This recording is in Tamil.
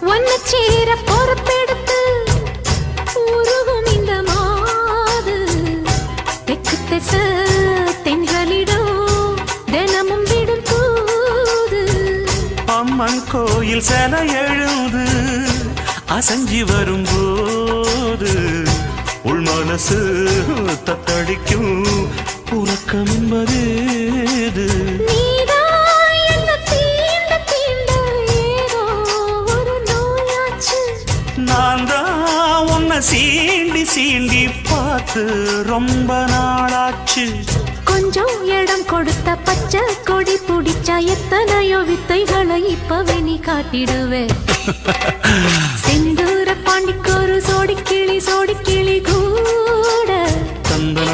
ஒன்ன சேர பொறுப்பெடுத்து உருகும் இந்த மாது தெற்கு திச தென்களிடம் தினமும் விடும் தூது அம்மன் கோயில் சில எழுது அசஞ்சி வரும்போது உள் மனசு தத்தடிக்கும் உறக்கம் என்பது நான் தான் உன்னை சீண்டி சீண்டி பார்த்து ரொம்ப நாளாச்சு கொஞ்சம் இடம் கொடுத்த பச்சை கொடி பிடிச்சா எத்தனையோ வித்தைகளை இப்பவே நீ காட்டிடுவே செந்தூர பாண்டிக்கொரு சோடி கிளி கூட தந்த